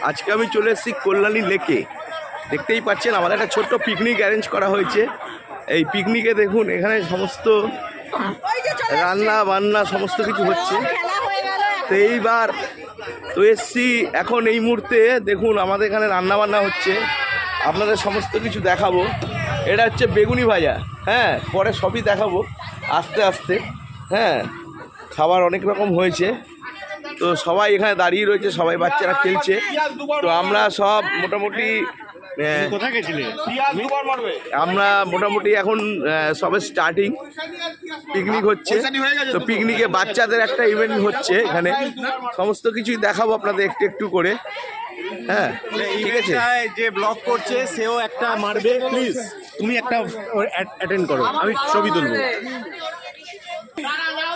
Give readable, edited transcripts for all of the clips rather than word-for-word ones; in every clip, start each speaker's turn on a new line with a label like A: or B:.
A: আজকে আমি চলে এসেছি কল্যাণী লেকে। দেখতেই পাচ্ছেন আমাদের একটা ছোট্ট পিকনিক অ্যারেঞ্জ করা হয়েছে। এই পিকনিকে দেখুন এখানে সমস্ত রান্না বান্না সমস্ত কিছু হচ্ছে। তো এইবার তো এসছি এখন এই মুহূর্তে দেখুন আমাদের এখানে রান্না বান্না হচ্ছে, আপনাদের সমস্ত কিছু দেখাবো। এটা হচ্ছে বেগুনি ভাজা, হ্যাঁ, পরে সবই দেখাবো আস্তে আস্তে। হ্যাঁ, খাবার অনেক রকম হয়েছে। তো সবাই এখানে দাঁড়িয়ে রয়েছে, সবাই বাচ্চারা খেলছে। তো আমরা সব মোটামুটি আমরা মোটামুটি এখন সবে স্টার্টিং, পিকনিক হচ্ছে। তো পিকনিকে বাচ্চাদের একটা ইভেন্ট হচ্ছে, এখানে সমস্ত কিছুই দেখাবো আপনাদের একটু একটু করে। হ্যাঁ ঠিক আছে,
B: যে ব্লগ করছে সেও একটা মারবে, প্লিজ তুমি একটা অ্যাটেন্ড করো, আমি ছবি তুলবো।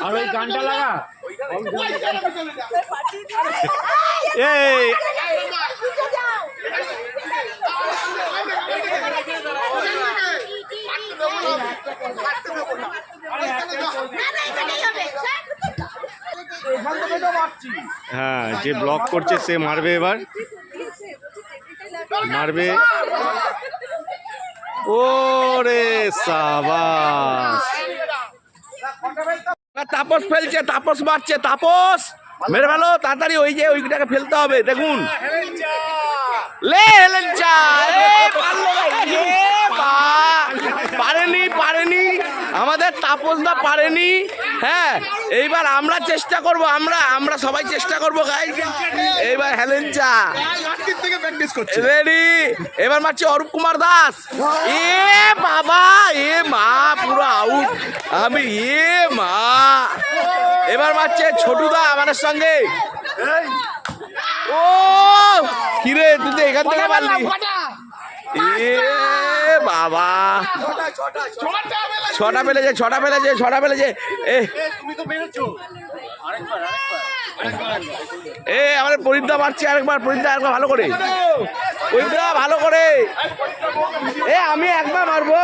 B: আর ওই গানটা লাগা, এই হ্যাঁ, যে ব্লগ করছে সে মারবে, এবার মারবে। ওরে সাবাস,
A: তাপস ফেলছে, তাপস মারছে, তাপস মেরে ভালো তাড়াতাড়ি, ওই যে ওইটাকে ফেলতে হবে। দেখুন লে হেলেঞ্চা, পারেনি পারেনি আমাদের তাপসদা পারেনি। হ্যাঁ, এইবার আমরা চেষ্টা করব, আমরা সবাই চেষ্টা করব গাইস। এইবার হেলেঞ্চা রেডি, এবার মারছে অরূপ কুমার দাস। এ বাবা, এ মা, পুরো আউট আমি, এ মা। এবার মারছে ছোটুদা আমাদের সঙ্গে। ও কিরে, তুই তো এখান থেকে মারলি। এ বাবা, ছটা ফেলেছে, ছটা ফেলেছে, ছটা ফেলেছে। এ আমাদের পরিদ্যা মারছে আরেকবার, পরিদ্যা আরেকবার ভালো করে, পরিদ্যা ভালো করে। এ আমি একবার মারবো,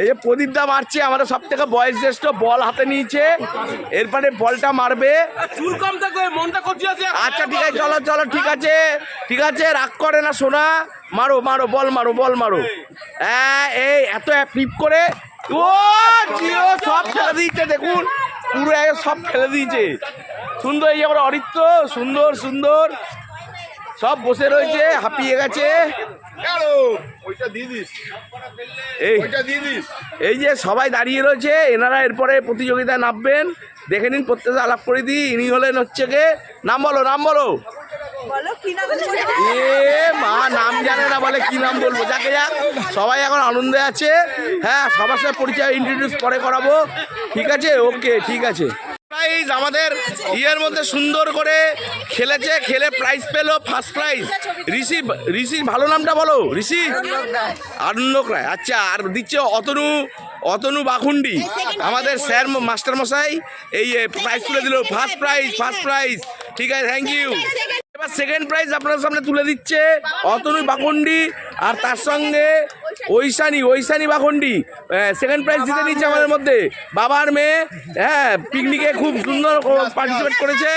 A: এই যে প্রদীপদা মারছে, আমাদের সব থেকে বয়স জ্যেষ্ঠ, বল হাতে নিয়েছে, এরপরে বলটা মারবে। আচ্ছা ঠিক আছে, চলো চলো, ঠিক আছে ঠিক আছে, রাগ করে না সোনা, মারো মারো, বল মারো, বল মারো। হ্যাঁ, এই এত ফ্লিপ করে, ও জিও সব ফেলে দিয়েছে, দেখুন পুরো সব ফেলে দিয়েছে। সুন্দর, এই আমার অরিত্র, সুন্দর সুন্দর সব বসে রয়েছে, হাঁপিয়ে গেছে। এই যে সবাই দাঁড়িয়ে রয়েছে, এনারা এরপরে প্রতিযোগিতায় নামবেন, দেখে নিন। প্রত্যেকে আলাপ করে দিই, ইনি হলেন হচ্ছে গে, নাম বলো, নাম বলো। এ মা, নাম জানে না বলে কি নাম বলবো। যাকে যাক, সবাই এখন আনন্দে আছে। হ্যাঁ, সবার সাথে পরিচয় ইন্ট্রোডিউস পরে করাবো, ঠিক আছে? ওকে, ঠিক আছে। আমাদের ইয়ের মধ্যে সুন্দর করে খেলেছে, খেলে প্রাইজ পেলো, ফার্স্ট প্রাইজ ঋষি। ঋষির ভালো নামটা বলো, ঋষি আনন্দক রায়। আচ্ছা, আর দিচ্ছে অতনু বাখুন্ডি, আমাদের স্যার মাস্টার মশাই এই প্রাইজ তুলে দিল, ফার্স্ট প্রাইজ, ফার্স্ট প্রাইজ, ঠিক আছে, থ্যাংক ইউ। এবার সেকেন্ড প্রাইজ আপনার সামনে তুলে দিচ্ছে অতনু বাখুন্ডি, আর তার সঙ্গে ঐশানী বাখন্ডি সেকেন্ড প্রাইজ জিতে নিচ্ছে আমাদের মধ্যে, বাবার মেয়ে। হ্যাঁ, পিকনিকে খুব সুন্দর পার্টিসিপেট করেছে।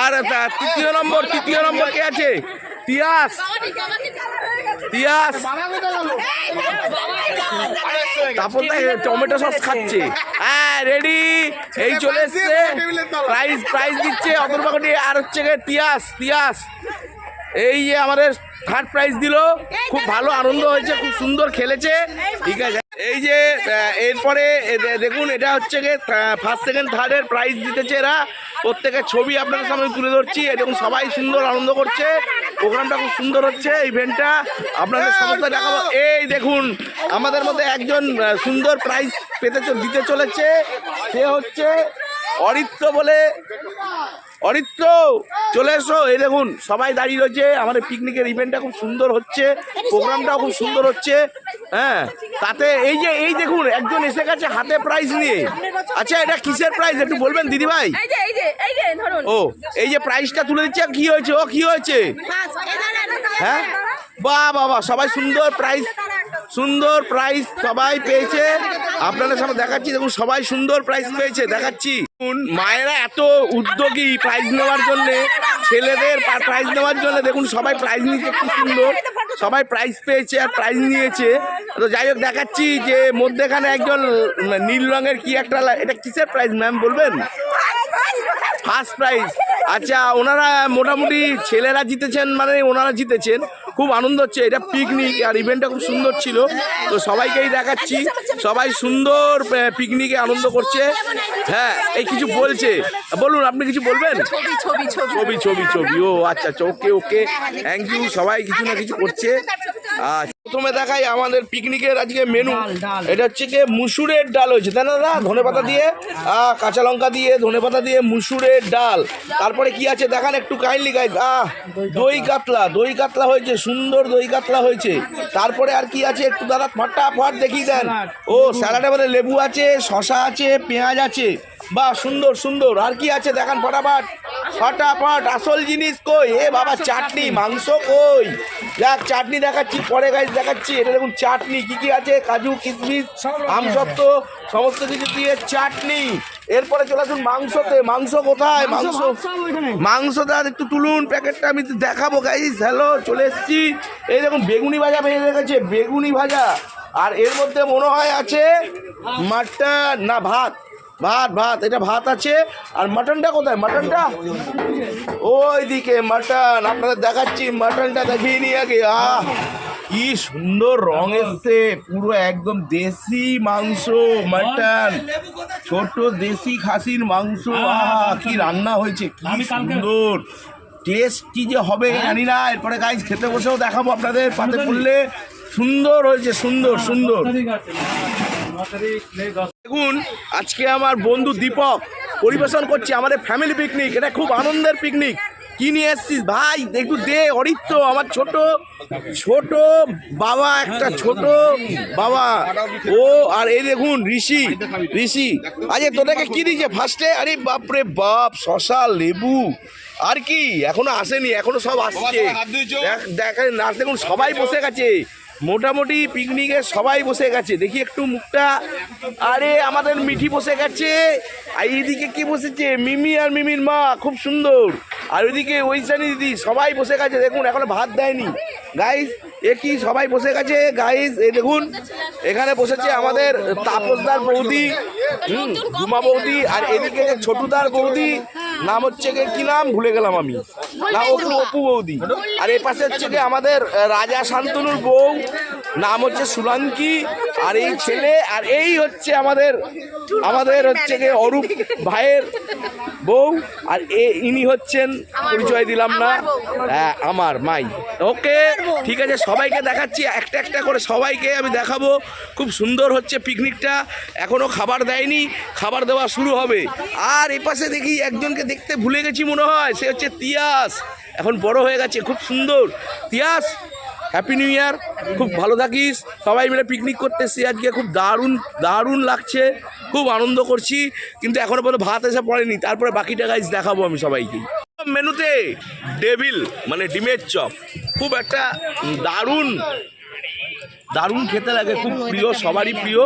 A: আর তৃতীয় নম্বর কে আছে? তিয়াস তারপর টমেটো সস খাচ্ছে। হ্যাঁ, রেডি, এই চলে এসছে, প্রাইজ দিচ্ছে অতনু বাখন্ডি আর হচ্ছে তিয়াস। এই যে আমাদের থার্ড প্রাইজ দিল, খুব ভালো আনন্দ হয়েছে, খুব সুন্দর খেলেছে, ঠিক আছে। এই যে এরপরে দেখুন, এটা হচ্ছে গিয়ে ফার্স্ট সেকেন্ড থার্ডের প্রাইজ দিতেছে এরা। প্রত্যেকের ছবি আপনাদের সামনে তুলে ধরছি। দেখুন সবাই সুন্দর আনন্দ করছে, প্রোগ্রামটা খুব সুন্দর হচ্ছে, ইভেন্টটা আপনাদের সমস্ত দেখাবো। এই দেখুন আমাদের মধ্যে একজন সুন্দর প্রাইজ দিতে চলেছে, সে হচ্ছে অরিত্র বলে। অরিত্র চলে এসো। এই দেখুন সবাই দাঁড়িয়ে রয়েছে, আমাদের পিকনিকের ইভেন্টটা খুব সুন্দর হচ্ছে, প্রোগ্রামটাও খুব সুন্দর হচ্ছে। হ্যাঁ, তাতে এই দেখুন একজন এসে গেছে হাতে প্রাইজ নিয়ে। আচ্ছা, এটা কিসের প্রাইজ একটু বলবেন দিদি ভাই? ও, এই যে প্রাইজটা তুলে দিচ্ছে, কি হয়েছে? ও কি হয়েছে? হ্যাঁ, বাহ বাবা, সবাই সুন্দর প্রাইজ সবাই পেয়েছে। আপনাদের সামনে দেখাচ্ছি, দেখুন সবাই সুন্দর প্রাইজ পেয়েছে, দেখাচ্ছি। মায়েরা এত উদ্যোগী প্রাইজ নেওয়ার জন্য, ছেলেদের প্রাইজ নেওয়ার জন্য, দেখুন সবাই প্রাইজ নিয়েছে, খুব সুন্দর সবাই প্রাইজ পেয়েছে আর প্রাইজ নিয়েছে। তো যাই হোক, দেখাচ্ছি যে মধ্যেখানে একজন নীল রঙের কি একটা, এটা কিসের প্রাইজ ম্যাম বলবেন? First prize. আচ্ছা, ওনারা মোটামুটি ছেলেরা জিতেছেন, মানে ওনারা জিতেছেন, খুব আনন্দ হচ্ছে। এটা পিকনিক আর ইভেন্টটা খুব সুন্দর ছিল, তো সবাইকেই দেখাচ্ছি, সবাই সুন্দর পিকনিকে আনন্দ করছে। হ্যাঁ, এই কিছু বলছে, বলুন, আপনি কিছু বলবেন? ছবি। ও আচ্ছা, ওকে, থ্যাংক ইউ। সবাই কিছু না কিছু করছে। আচ্ছা, প্রথমে দেখাই আমাদের পিকনিকের আজকে মেনু। এটা হচ্ছে কি মুসুরের ডাল হয়েছে, তাই না দাদা? ধনেপাতা দিয়ে, কাঁচা লঙ্কা দিয়ে, ধনেপাতা দিয়ে মুসুরের ডাল। তারপরে কি আছে দেখান একটু কাইন্ডলি গাইজ। দই কাতলা হয়েছে, সুন্দর দই কাতলা হয়েছে। তারপরে আর কি আছে একটু দাদা ফটাফট দেখিয়ে দেন। ও, স্যালাডের মধ্যে লেবু আছে, শশা আছে, পেঁয়াজ আছে, বাহ সুন্দর। আর কি আছে দেখান ফটাফট। আসল জিনিস কই? এ বাবা, চাটনি, মাংস কই? দেখ, চাটনি দেখাচ্ছি পরে গাইজ, দেখাচ্ছি। এটা দেখুন চাটনি, কি আছে, কাজু, কিশমিশ, আমসত্ত্ব সমস্ত কিছু দিয়ে চাটনি। এরপরে চলে আসুন মাংসতে। মাংস কোথায়? মাংসটা একটু তুলুন প্যাকেটটা, আমি দেখাবো গাইজ। হ্যালো, চলে এসছি। এই দেখুন বেগুনি ভাজা ভেজে রেখেছে, বেগুনি ভাজা। আর এর মধ্যে মনে হয় আছে মাটন, না ভাত। এটা ভাত আছে। আর মাটনটা কোথায়? মাটনটা ওইদিকে মাটন, আপনাদের দেখাচ্ছি। মাটনটা দেখিয়ে নিয়ে আগে। কি সুন্দর রং এসছে, পুরো একদম দেশি মাংস, মাটন, ছোট দেশি খাসির মাংস। কি রান্না হয়েছে, কি সুন্দর টেস্ট, কি যে হবে জানি না। এরপরে গাইজ খেতে বসেও দেখাবো আপনাদের, পাতে পড়লে সুন্দর হয়েছে, সুন্দর। দেখুন, আজকে আমার বন্ধু দীপক পরিবেশন করছে আমাদের ফ্যামিলি পিকনিক। এটা খুব আনন্দের পিকনিক। কি নিয়ে এসছিস ভাই? একটু দে। অরিত্র, আমার ছোট বাবা, একটা ছোট বাবা। ও, আর এই দেখুন ঋষি। আরে তোদেরকে কি দিয়েছে ফার্স্টে? আরে বাপরে বাপ, শশা, লেবু, আর কি এখনো আসেনি, এখনো সব আসছে। দেখুন সবাই বসে গেছে, মোটামুটি পিকনিকে সবাই বসে গেছে। দেখি একটু মুখটা। আরে আমাদের মিঠি বসে গেছে। আর এইদিকে কি বসেছে? মিমি আর মিমির মা, খুব সুন্দর। আর ওইদিকে ওইসানি দিদি, সবাই বসে গেছে। দেখুন এখনো ভাত দেয়নি গাইজ। কি সবাই বসে গেছে গাইজ। এই দেখুন এখানে বসেছে আমাদের তাপসদার বৌদি, ঝুমা বৌদি। আর এদিকে ছোটুদার বৌদি, নাম হচ্ছে কি নাম ভুলে গেলাম আমি, না অপু বৌদি। আর এই পাশে হচ্ছে কি আমাদের রাজা শান্তনুর বউ, নাম হচ্ছে সুলাঙ্কি। আর এই ছেলে, আর এই হচ্ছে আমাদের হচ্ছে কি অরূপ ভাইয়ের বউ। আর ইনি হচ্ছেন, পরিচয় দিলাম না, আমার মাই। ওকে, ঠিক আছে, সবাইকে দেখাচ্ছি একটা করে, সবাইকে আমি দেখাবো। খুব সুন্দর হচ্ছে পিকনিকটা। এখনো খাবার দেয়নি, খাবার দেওয়া শুরু হবে। আর এই পাশে দেখি একজনকে দেখতে ভুলে গেছি মনে হয়, সে হচ্ছে তিয়াস। এখন বড় হয়ে গেছে, খুব সুন্দর। তিয়াস, হ্যাপি নিউ ইয়ার, খুব ভালো থাকিস। সবাই মিলে পিকনিক করতে এসেছি আজকে, খুব দারুণ লাগছে, খুব আনন্দ করছি। কিন্তু এখনো পর্যন্ত ভাত এসে পড়েনি, তারপরে বাকিটা গাইজ দেখাবো আমি সবাইকে। মেনুতে ডেভিল, মানে ডিমের চপ, খুব একটা দারুণ খেতে লাগে, খুব প্রিয়, সবারই প্রিয়।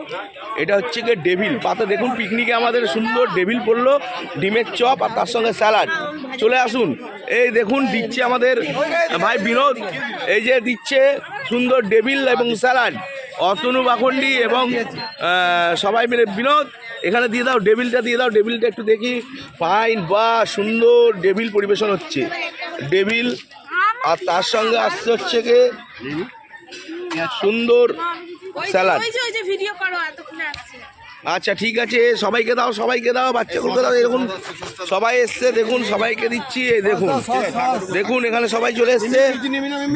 A: এটা হচ্ছে গিয়ে ডেভিল পাতা। দেখুন পিকনিকে আমাদের সুন্দর ডেভিল পড়লো, ডিমের চপ আর তার সঙ্গে স্যালাড। চলে আসুন, এই দেখুন দিচ্ছে আমাদের ভাই বিনোদ, এই যে দিচ্ছে সুন্দর ডেভিল এবং স্যালাড। অতনু বাখন্ডি এবং সবাই মিলে বিনোদ, এখানে দিয়ে দাও ডেভিলটা, ডেভিলটা একটু দেখি। ফাইন, বা সুন্দর ডেভিল পরিবেশন হচ্ছে, ডেভিল। আর তার সঙ্গে আসছে হচ্ছে গিয়ে সুন্দর স্যালাড। আচ্ছা ঠিক আছে, সবাইকে দাও, বাচ্চাগুলোকে দাও। দেখুন সবাই এসছে, দেখুন সবাইকে দিচ্ছি। এই দেখুন এখানে সবাই চলে এসছে।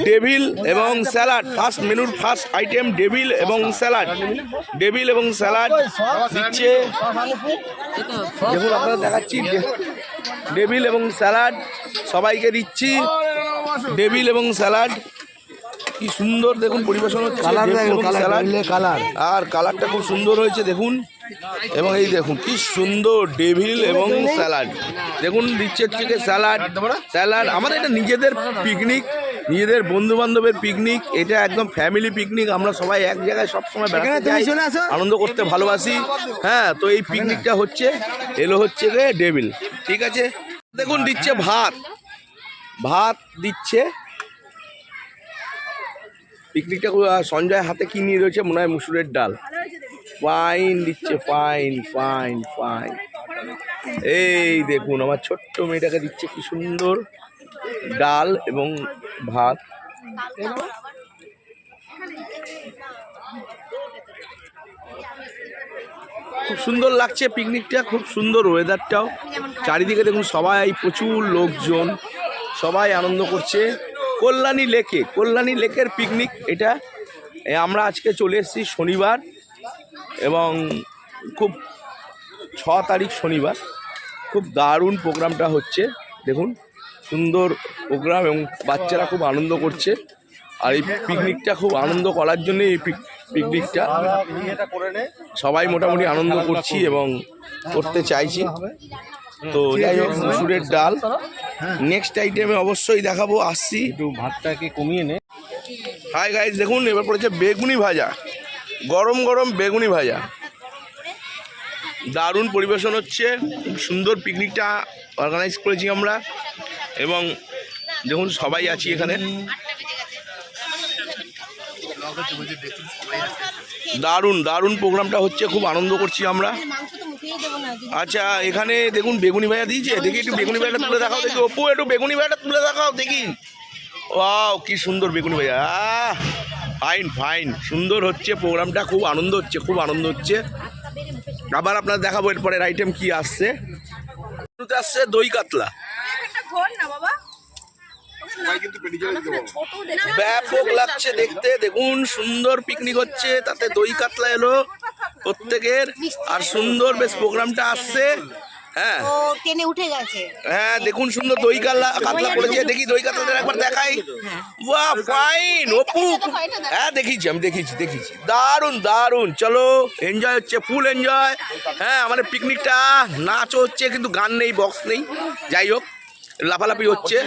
A: ডেভিল এবং স্যালাড, ফার্স্ট মেনুর ফার্স্ট আইটেম ডেভিল এবং স্যালাড দিচ্ছে। দেখুন আপনারা দেখাচ্ছি, ডেভিল এবং স্যালাড সবাইকে দিচ্ছি। ডেভিল এবং স্যালাড কি সুন্দর দেখুন পরিবেশন হচ্ছে, স্যালাড আর কালারটা খুব সুন্দর হয়েছে দেখুন। এবং এই দেখুন কি সুন্দর ডেভিল এবং স্যালাড দেখুন দিচ্ছে থেকে স্যালাড। আমাদের এটা নিজেদের পিকনিক, নিজেদের বন্ধু বান্ধবের পিকনিক, এটা একদম ফ্যামিলি পিকনিক। আমরা সবাই এক জায়গায় সবসময় বেড়াতে যাই, আনন্দ করতে ভালোবাসি। হ্যাঁ, তো এই পিকনিকটা হচ্ছে হচ্ছে রে ডেভিল, ঠিক আছে। দেখুন দিচ্ছে ভাত দিচ্ছে। পিকনিকটা সঞ্জয় হাতে কি নিয়ে রয়েছে মনে হয় মুসুরের ডাল। ফাইন দিচ্ছে, ফাইন। এই দেখুন আমার ছোট্ট মেয়েটাকে দিচ্ছে কি সুন্দর ডাল এবং ভাত। খুব সুন্দর লাগছে পিকনিকটা, খুব সুন্দর ওয়েদারটাও। চারিদিকে দেখুন সবাই প্রচুর লোকজন, সবাই আনন্দ করছে। কল্যাণী লেকের পিকনিক এটা। আমরা আজকে চলে এসেছি শনিবার এবং খুব 6 তারিখ শনিবার। খুব দারুণ প্রোগ্রামটা হচ্ছে দেখুন, সুন্দর প্রোগ্রাম এবং বাচ্চারা খুব আনন্দ করছে। আর এই পিকনিকটা খুব আনন্দ করার জন্য এই পিকনিকটা সবাই মোটামুটি আনন্দ করছি এবং করতে চাইছি। তো যাই হোক, মুসুরের ডাল নেক্সট আইটেমে অবশ্যই দেখাবো, আসছি।
B: একটু ভাতটাকে কমিয়ে নে।
A: হাই গাইস, দেখুন এবার পড়েছে বেগুনি ভাজা, গরম বেগুনি ভাজা। দারুণ পরিবেশন হচ্ছে, খুব সুন্দর পিকনিকটা অর্গানাইজ করেছি আমরা এবং দেখুন সবাই আছি এখানে। দারুণ প্রোগ্রামটা হচ্ছে, খুব আনন্দ করছি আমরা। আচ্ছা, এখানে দেখুন বেগুনি ভাজা দিয়েছে, দেখি একটু বেগুনি ভাজাটা তুলে দেখাও, দেখি অপু একটু বেগুনি ভাজাটা তুলে দেখাও দেখি। ওয়াও, কি সুন্দর বেগুনি ভাজা, ফাইন সুন্দর হচ্ছে প্রোগ্রামটা, খুব আনন্দ হচ্ছে। আবার আপনার দেখাবো এরপরের আইটেম কি আসছে। আসছে দই কাতলা, ব্যাপক লাগছে দেখতে। দেখুন সুন্দর পিকনিক হচ্ছে, তাতে দই কাতলা এলো প্রত্যেকের, আর সুন্দর বেশ প্রোগ্রামটা আসছে। হ্যাঁ
C: টেনে উঠে গেছে।
A: হ্যাঁ দেখুন সুন্দর দই কাতলা পড়েছে, দেখি দই কাতলাটা একবার দেখাই। বাহ, ফাইন অপু। হ্যাঁ আমি দেখিছি দারুণ। চলো, এনজয় হচ্ছে, ফুল এনজয়। হ্যাঁ, আমাদের পিকনিকটা নাচ হচ্ছে কিন্তু গান নেই, বক্স নেই। যাই হোক, লাফালাফি হচ্ছে।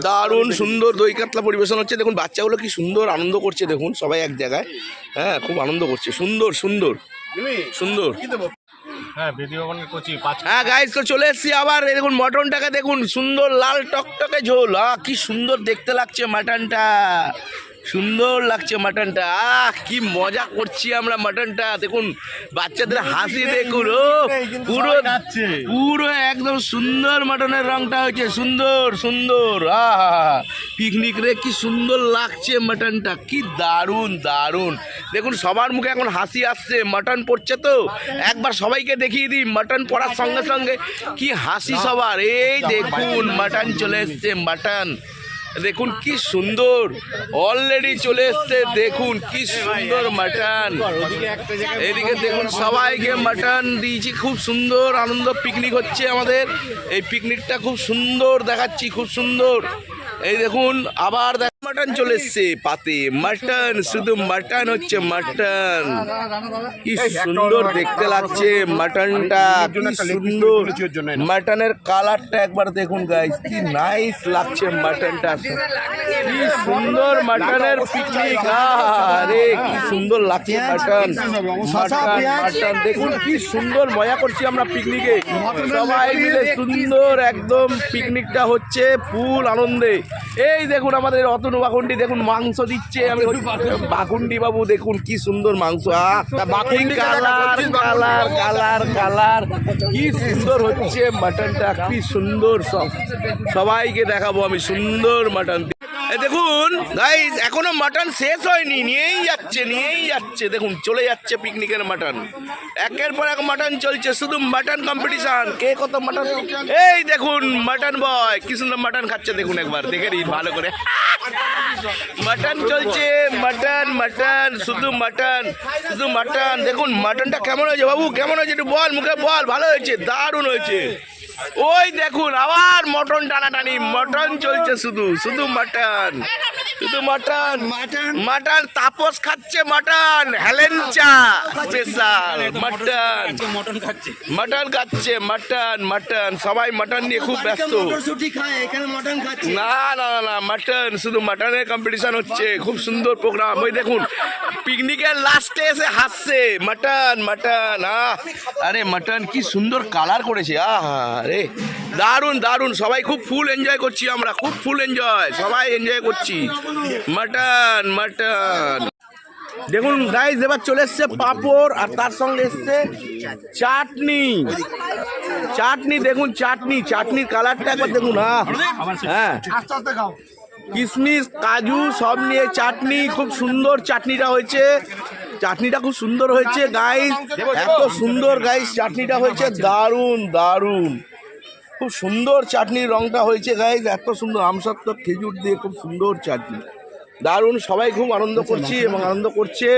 A: দারুণ সুন্দর দই কাতলা পরিবেশন হচ্ছে। দেখুন বাচ্চাগুলো কি সুন্দর আনন্দ করছে, দেখুন সবাই এক জায়গায়। হ্যাঁ, খুব আনন্দ করছে, সুন্দর। হ্যাঁ গাইস, তো চলে এসেছি আবার। দেখুন মটনটাকে দেখুন, সুন্দর লাল টকটকে ঝোল। কি সুন্দর দেখতে লাগছে মাটনটা, কি মজা করছি আমরা মাটনটা। দেখুন বাচ্চাদের হাসি দেখুন, পুরো একদম সুন্দর মাটনের রংটা হয়েছে, সুন্দর। পিকনিক রে কি সুন্দর লাগছে মাটনটা, কি দারুণ। দেখুন সবার মুখে এখন হাসি আসছে, মাটন পড়ছে তো। একবার সবাইকে দেখিয়ে দিই, মাটন পড়ার সঙ্গে সঙ্গে কি হাসি সবার। এই দেখুন মাটন চলে এসছে, দেখুন কি সুন্দর অলরেডি চলে এসছে। দেখুন কি সুন্দর মাটন, এদিকে দেখুন সবাইকে মাটন দিয়েছি। খুব সুন্দর আনন্দ পিকনিক হচ্ছে আমাদের। এই পিকনিকটা খুব সুন্দর দেখাচ্ছি, খুব সুন্দর। এই দেখুন আবার মাটন চলে এসছে পাতে, শুধু মাটন হচ্ছে, কি সুন্দর দেখতে লাগছে মাটনটা, কি সুন্দর। মাটনের কালারটা একবার দেখুন গাইস, কি নাইস লাগছে মাটনটা, কি সুন্দর মাটনের পিকনিক। আরে কি সুন্দর লাগছে মাটন। দেখুন কি সুন্দর মজা করছি আমরা পিকনিকে, সবাই মিলে সুন্দর একদম পিকনিকটা হচ্ছে ফুল আনন্দে। এই দেখুন আমাদের অতনু বাকুন্ডি দেখুন মাংস দিচ্ছে, বাকুন্ডি বাবু দেখুন কি সুন্দর মাংস, কালার কি সুন্দর হচ্ছে মাটনটা, কি সুন্দর। সবাইকে দেখাবো আমি সুন্দর মাটন। এই দেখুন গাইস, এখনো মাটন শেষ হয়নি, নিয়েই যাচ্ছে দেখুন, চলে যাচ্ছে পিকনিকের মাটন, একের পর এক মাটন চলছে, শুধু মাটন কম্পিটিশন, কে কত মাটন। এই দেখুন মাটন বয় কি সুন্দর মাটন খাচ্ছে, দেখুন একবার দেখে নিন ভালো করে। মাটন চলছে, মাটন শুধু মাটন। দেখুন মাটনটা কেমন হয়েছে বাবু, কেমন হয়েছে একটু বল, মুখে বল। ভালো হয়েছে, দারুণ হয়েছে। ওই দেখুন আবার মটন টানাটানি, মটন চলছে, শুধু মাটন। তাপস খাচ্ছে মাটন, হেলেঞ্চা স্পেশাল মাটন খাচ্ছে, মাটন। সবাই মাটন নিয়ে খুব ব্যস্ত। না মাটন, শুধু মাটনের কম্পিটিশন হচ্ছে, খুব সুন্দর প্রোগ্রাম। ওই দেখুন পিকনিকের লাস্টে এসে হাসছে, মাটন। আরে মাটন কি সুন্দর কালার করেছে, আরে দারুণ। সবাই খুব ফুল এনজয় করছি, আমরা খুব ফুল এনজয়, সবাই এনজয় করছি। মাটন। দেখুন গাইস, এবার চলে এসছে পাঁপড়, আর তার সঙ্গে এসছে চাটনি। দেখুন চাটনির কালারটা একবার দেখুন। হ্যাঁ কিশমিশ কাজু সব নিয়ে চাটনি, খুব সুন্দর চাটনিটা হয়েছে। খুব সুন্দর হয়েছে গাইস, এত সুন্দর গাইস চাটনিটা হয়েছে, দারুণ। খুব সুন্দর চাটনির রংটা হয়েছে গাইস, এত সুন্দর আমসত্ত্ব খেজুর দিয়ে খুব সুন্দর চাটনি, দারুণ। সবাই খুব আনন্দ করছি এবং আনন্দ করছে,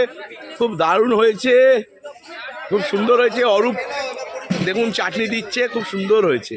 A: খুব দারুণ হয়েছে, খুব সুন্দর হয়েছে। অরূপ দেখুন চাটনি দিচ্ছে, খুব সুন্দর হয়েছে।